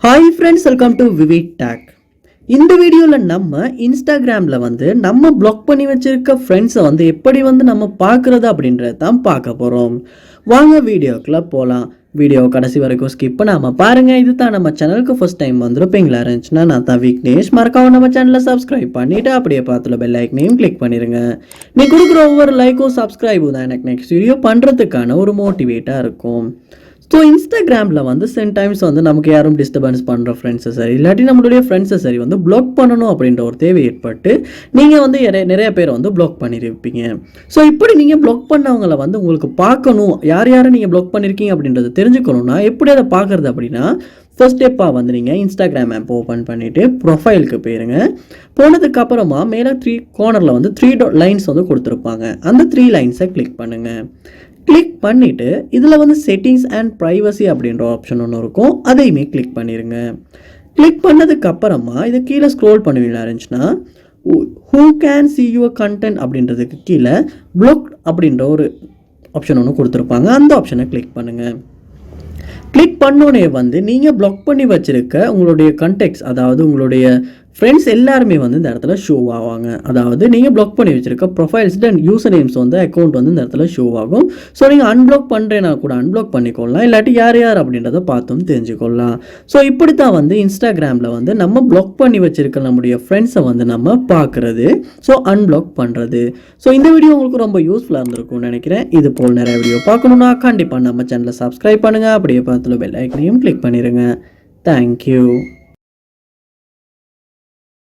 Hi friends, welcome to VividTech. இந்த வீடியோல நம்ம இன்ஸ்டாகிராம்ல நம்ம பிளாக் பண்ணி வச்சிருக்க ஃப்ரெண்ட்ஸை எப்படி நம்ம பார்க்கறது அப்படின்றத தான் பார்க்க போறோம். வாங்க வீடியோக்குள்ள போலாம். வீடியோ கடைசி வரைக்கும் ஸ்கிப் பண்ணாம பாருங்க. இது தான் நம்ம சேனலுக்கு ஃபர்ஸ்ட் டைம் வந்திருப்பீங்களா இருந்துச்சுன்னா நான் தான் விக்னேஷ். மறக்காம நம்ம சேனலை சப்ஸ்கிரைப் பண்ணிட்டு அப்படியே பார்த்துல பெல் ஐக்கனையும் கிளிக் பண்ணிருங்க. நீ கொடுக்குற ஒவ்வொரு லைக்கும் சப்ஸ்கிரைபும் தான் எனக்கு நெக்ஸ்ட் வீடியோ பண்றதுக்கான ஒரு மோட்டிவேட்டா இருக்கும். ஸோ இன்ஸ்டாகிராமில் சம்டைம்ஸ் நமக்கு யாரும் டிஸ்டர்பன்ஸ் பண்ணுற ஃப்ரெண்ட்ஸை சரி இல்லாட்டி நம்மளுடைய ஃப்ரெண்ட்ஸை சரி பிளாக் பண்ணணும் அப்படின்ற ஒரு தேவை ஏற்பட்டு நீங்கள் நிறைய பேரை பிளாக் பண்ணியிருப்பீங்க. ஸோ இப்படி நீங்கள் பிளாக் பண்ணவங்களை உங்களுக்கு பார்க்கணும், யார் யாரை நீங்கள் பிளாக் பண்ணியிருக்கீங்க அப்படின்றத தெரிஞ்சுக்கணும்னா எப்படி அதை பார்க்குறது அப்படின்னா, ஃபர்ஸ்ட் ஸ்டெப்பாக நீங்கள் இன்ஸ்டாகிராம் ஆப் ஓப்பன் பண்ணிவிட்டு ப்ரொஃபைலுக்கு போயிருங்க. போனதுக்கப்புறமா மேலே 3 கார்னரில் 3 லைன்ஸ் கொடுத்துருப்பாங்க. அந்த 3 லைன்ஸை கிளிக் பண்ணுங்கள். கிளிக் பண்ணிவிட்டு இதில் செட்டிங்ஸ் அண்ட் ப்ரைவசி அப்படின்ற ஆப்ஷன் ஒன்று இருக்கும், அதையுமே கிளிக் பண்ணிடுங்க. கிளிக் பண்ணதுக்கப்புறமா இது கீழே ஸ்க்ரோல் பண்ணுவீங்களா இருந்துச்சுன்னா who can see your content அப்படின்றதுக்கு கீழே பிளாக் அப்படின்ற ஒரு ஆப்ஷன் ஒன்று கொடுத்துருப்பாங்க. அந்த ஆப்ஷனை கிளிக் பண்ணுங்கள். கிளிக் பண்ணோடனே நீங்கள் பிளாக் பண்ணி வச்சுருக்க உங்களுடைய கண்டெக்ட்ஸ், அதாவது உங்களுடைய ஃப்ரெண்ட்ஸ் எல்லாருமே இந்த இடத்துல ஷோ ஆவாங்க. அதாவது நீங்கள் பிளாக் பண்ணி வச்சுருக்க profiles and user names account இந்த இடத்துல ஷோ ஆகும். ஸோ நீங்கள் அன்பிளாக் பண்ணுறேன்னா கூட அன்பிளாக் பண்ணிக்கொள்ளலாம், இல்லாட்டி யார் யார் அப்படின்றத பார்த்தும் தெரிஞ்சுக்கொள்ளலாம். ஸோ இப்படி தான் இன்ஸ்டாகிராமில் நம்ம பிளாக் பண்ணி வச்சுருக்க நம்முடைய ஃப்ரெண்ட்ஸை நம்ம பார்க்குறது, ஸோ அன்பிளாக் பண்ணுறது. ஸோ இந்த வீடியோ உங்களுக்கு ரொம்ப யூஸ்ஃபுல்லாக இருந்திருக்கும்னு நினைக்கிறேன். இது போல் நிறைய வீடியோ பார்க்கணுன்னா கண்டிப்பாக நம்ம சேனலை சப்ஸ்கிரைப் பண்ணுங்கள். அப்படியே பார்த்துல பெல் ஐக்கனையும் கிளிக் பண்ணிடுங்க. தேங்க்யூ.